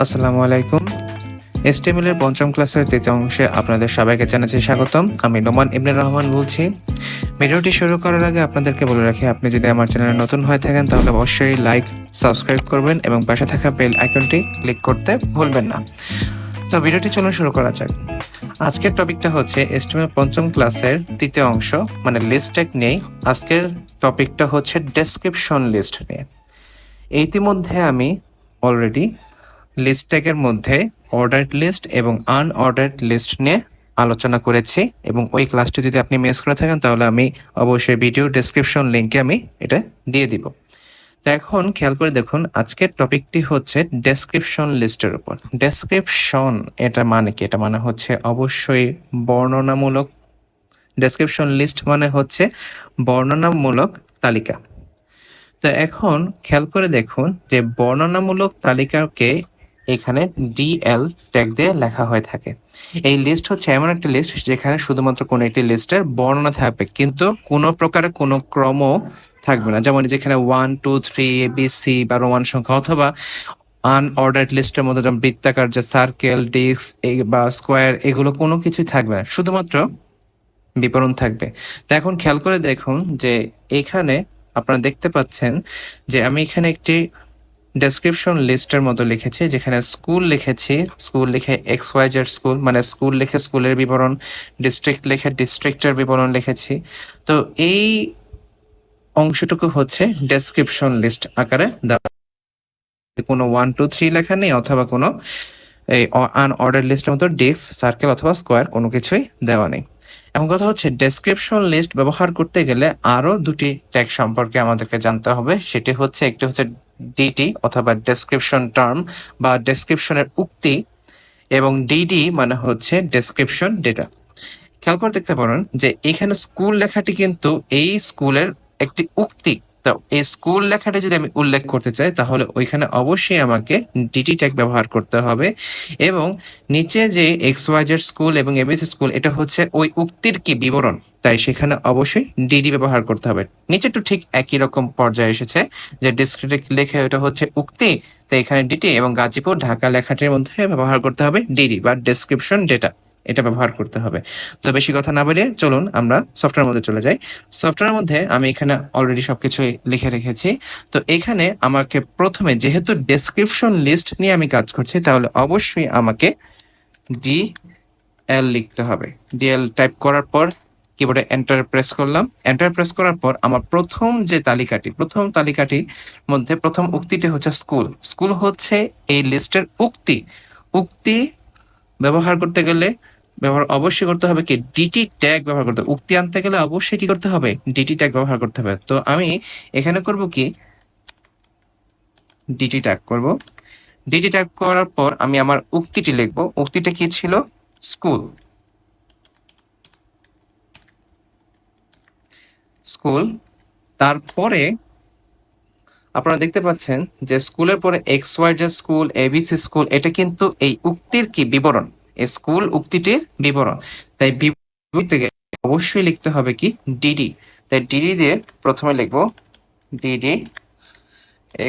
আসসালামু আলাইকুম। এসটিএমএল এর পঞ্চম ক্লাসের তৃতীয় অংশে আপনাদের সবাইকে জানাচ্ছি স্বাগতম। আমি নোমান ইবনে রহমান বলছি। ভিডিওটি শুরু করার আগে আপনাদেরকে বলে রাখি, আপনি যদি আমার চ্যানেলে নতুন হয়ে থাকেন তাহলে অবশ্যই লাইক, সাবস্ক্রাইব করবেন এবং পাশে থাকা বেল আইকনটি ক্লিক করতে ভুলবেন না। তো ভিডিওটি চলুন শুরু করা যাক। আজকের টপিকটা হচ্ছে এসটিএমএল পঞ্চম ক্লাসের তৃতীয় অংশ, মানে লিস্ট ট্যাগ নিয়ে। আজকের টপিকটা হচ্ছে ডেসক্রিপশন লিস্ট নিয়ে। ইতিমধ্যে আমি অলরেডি লিস্ট ট্যাগের মধ্যে অর্ডার্ড লিস্ট এবং আনঅর্ডার্ড লিস্ট নিয়ে আলোচনা করেছি, এবং ওই ক্লাসটি যদি আপনি মিস করে থাকেন তাহলে আমি অবশ্যই ভিডিও ডেসক্রিপশন লিঙ্কে আমি এটা দিয়ে দিব। তো এখন খেয়াল করে দেখুন, আজকের টপিকটি হচ্ছে ডেসক্রিপশন লিস্টের উপর। ডেসক্রিপশন এটা মানে কি? এটা মানে হচ্ছে অবশ্যই বর্ণনামূলক। ডেসক্রিপশন লিস্ট মানে হচ্ছে বর্ণনামূলক তালিকা। তো এখন খেয়াল করে দেখুন যে বর্ণনামূলক তালিকাকে এখানে ডিএল ট্যাগ দিয়ে লেখা হয়ে থাকে। এই লিস্ট হচ্ছে এমন একটা লিস্ট যেখানে শুধুমাত্র কোনো একটি লিস্টের বর্ণনা থাকবে, কিন্তু কোনো প্রকারের কোনো ক্রম থাকবে না। যেমন যেখানে 1 2 3 ABC বা রোমান সংখ্যা, অথবা আনঅর্ডার্ড লিস্টের মধ্যে যেমন বৃত্তাকার যে সার্কেল, ডিস্ক বা স্কোয়ার, এগুলো কোনো কিছুই থাকবে না, শুধুমাত্র বিবরণ থাকবে। তো এখন খেয়াল করে দেখুন যে এখানে আপনারা দেখতে পাচ্ছেন যে আমি এখানে একটি ডেসক্রিপশন লিস্টের মতো লিখেছি, যেখানে স্কুল লিখেছি, স্কুল লিখে XYZ স্কুল, মানে স্কুল লিখে স্কুলের বিবরণ, ডিস্ট্রিক্ট লিখে ডিস্ট্রিক্টের বিবরণ লিখেছি। তো এই অংশটুকু হচ্ছে ডেসক্রিপশন লিস্ট আকারে দেওয়া। কোনো 1 2 3 লেখা নেই, অথবা কোনো এই আনঅর্ডার লিস্টের মতো ডিস্ক, সার্কেল অথবা স্কোয়ার কোনো কিছুই দেওয়া নেই। এখন কথা হচ্ছে, ডেসক্রিপশন লিস্ট ব্যবহার করতে গেলে আরো দুটি ট্যাগ সম্পর্কে আমাদেরকে জানতে হবে। সেটি হচ্ছে, একটি হচ্ছে ডিটি অথবা ডেসক্রিপশন টার্ম বা ডেসক্রিপশনের উক্তি, এবং ডিডি মানে হচ্ছে ডেসক্রিপশন ডেটা। খেয়াল করে দেখতে পারেন যে এখানে স্কুল লেখাটি কিন্তু এই স্কুলের একটি উক্তি। তো এই স্কুল লেখাটি যদি আমি উল্লেখ করতে চাই তাহলে ওইখানে অবশ্যই আমাকে ডিটি ট্যাগ ব্যবহার করতে হবে, এবং নিচে যে XYZ স্কুল এবং ABC স্কুল, এটা হচ্ছে ওই উক্তির কি বিবরণ, তাই সেখানে অবশ্যই ডিডি ব্যবহার করতে হবে। নিচে তো ঠিক একই রকম পর্যায়ে এসেছে, যে ডিসক্রিপ্টিভ লেখা এটা হচ্ছে উক্তি, তো এখানে ডিটি, এবং গাজীপুর ঢাকা লেখাটির মধ্যে ব্যবহার করতে হবে ডিডি বা ডেসক্রিপশন ডেটা, এটা ব্যবহার করতে হবে। তো বেশি কথা না বলে চলুন আমরা সফটওয়্যার মধ্যে চলে যাই। সফটওয়্যারের মধ্যে আমি এখানে অলরেডি সবকিছুই লিখে রেখেছি। তো এখানে আমাকে প্রথমে, যেহেতু ডেসক্রিপশন লিস্ট নিয়ে আমি কাজ করছি, তাহলে অবশ্যই আমাকে ডিএল লিখতে হবে। ডিএল টাইপ করার পর কিবোর্ডে এন্টার প্রেস করলাম। এন্টার প্রেস করার পর আমার প্রথম তালিকাটির মধ্যে প্রথম উক্তিটি হচ্ছে স্কুল। স্কুল হচ্ছে এই লিস্টের উক্তি। উক্তি ব্যবহার করতে গেলে অবশ্যই করতে হবে কি, ডিটি ট্যাগ ব্যবহার করতে হবে। উক্তি আনতে গেলে অবশ্যই কি করতে হবে, ডিটি ট্যাগ ব্যবহার করতে হবে। তো আমি এখানে করব কি, ডিটি ট্যাগ করব। ডিটি ট্যাগ করার পর আমি আমার উক্তিটি লিখব। উক্তিটা কি ছিল? স্কুল। স্কুল। তারপরে আপনারা দেখতে পাচ্ছেন যে স্কুলের পরে XYZ স্কুল, ABC স্কুল, এটা কিন্তু এই উক্তির কি বিবরণ, এই স্কুল উক্তিটির বিবরণ। তাই বিবরণ থেকে অবশ্যই লিখতে হবে কি, ডিডি। তাই ডিডি দিয়ে প্রথমে লিখবো ডিডি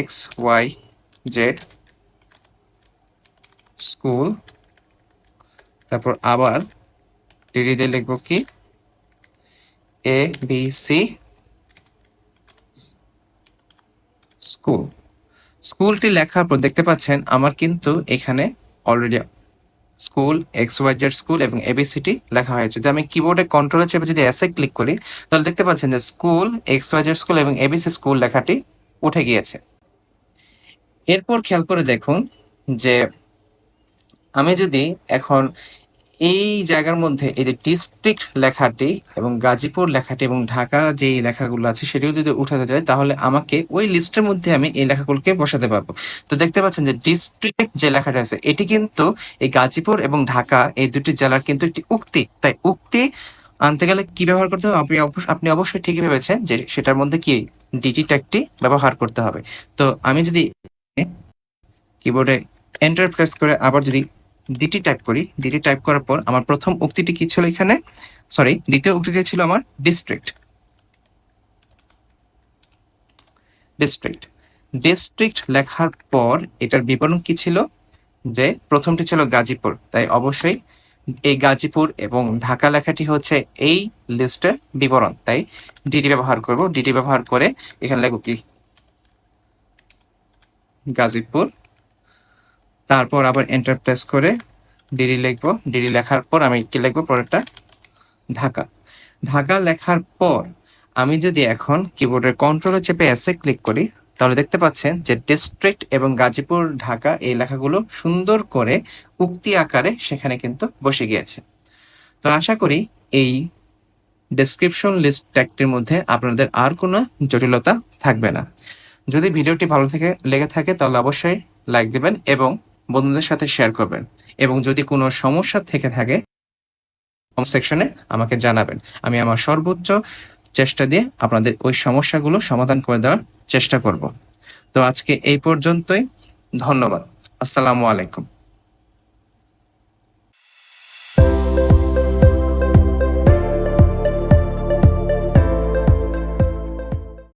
XYZ স্কুল, তারপর আবার ডিডি দিয়ে লিখবো কি, ABC স্কুল। স্কুলটি লেখার পর দেখতে পাচ্ছেন আমার কিন্তু এখানে অলরেডি স্কুল, XYZ স্কুল এবং ABCটি লেখা হয়েছে। যদি আমি কিবোর্ডে কন্ট্রোলে চেপে যদি এসে ক্লিক করি, তাহলে দেখতে পাচ্ছেন যে স্কুল, XYZ স্কুল এবং ABC স্কুল লেখাটি উঠে গিয়েছে। এরপর খেয়াল করে দেখুন যে আমি যদি এখন এই জায়গার মধ্যে এই যে ডিস্ট্রিক্ট লেখাটি এবং গাজীপুর লেখাটি এবং ঢাকা যে লেখাগুলো আছে সেটিও যদি উঠাতে যায়, তাহলে আমাকে ওই লিস্টের মধ্যে আমি এই লেখাগুলোকে বসাতে পারবো। তো দেখতে পাচ্ছেন যে ডিস্ট্রিক্ট যে লেখাটা আছে এটি কিন্তু এই গাজীপুর এবং ঢাকা এই দুটি জেলার কিন্তু একটি উক্তি। তাই উক্তি আনতে গেলে কি ব্যবহার করতে হবে, আপনি অবশ্যই ঠিকই ভেবেছেন যে সেটার মধ্যে কি, ডিটি ট্যাগটি ব্যবহার করতে হবে। তো আমি যদি কিবোর্ডে এন্টার প্রেস করে আবার যদি ডিটি টাইপ করি, ডিটি টাইপ করার পর আমার প্রথম উক্তিটি কি ছিল এখানে, সরি, দ্বিতীয় উক্তিটি ছিল আমার ডিস্ট্রিক্ট। ডিস্ট্রিক্ট ডিস্ট্রিক্ট লেখার পর এটার বিবরণ কি ছিল, যে প্রথমটি ছিল গাজীপুর, তাই অবশ্যই এই গাজীপুর এবং ঢাকা লেখাটি হচ্ছে এই লিস্টের বিবরণ, তাই ডিডি ব্যবহার করব। ডিডি ব্যবহার করে এখানে লিখব কি গাজীপুর, তারপর আবার এন্টার প্রেস করে ডিডি লিখবো। ডিডি লেখার পর আমি কি লিখবো পরেরটা ঢাকা। ঢাকা লেখার পর আমি যদি এখন কিবোর্ডের কন্ট্রোলে চেপে এসে ক্লিক করি, তাহলে দেখতে পাচ্ছেন যে ডিস্ট্রিক্ট এবং গাজীপুর ঢাকা এই লেখাগুলো সুন্দর করে উক্তি আকারে সেখানে কিন্তু বসে গিয়েছে। তো আশা করি এই ডেসক্রিপশন লিস্ট ট্যাগটির মধ্যে আপনাদের আর কোনো জটিলতা থাকবে না। যদি ভিডিওটি ভালো থেকে লেগে থাকে তাহলে অবশ্যই লাইক দিবেন এবং বন্ধুদের সাথে শেয়ার করবেন, এবং যদি কোনো সমস্যা থেকে থাকে কমেন্ট সেকশনে আমাকে জানাবেন। আমি আমার সর্বোচ্চ চেষ্টা দিয়ে আপনাদের ওই সমস্যাগুলো সমাধান করে দেওয়ার চেষ্টা করব। তো আজকে এই পর্যন্তই। ধন্যবাদ। আসসালামু আলাইকুম।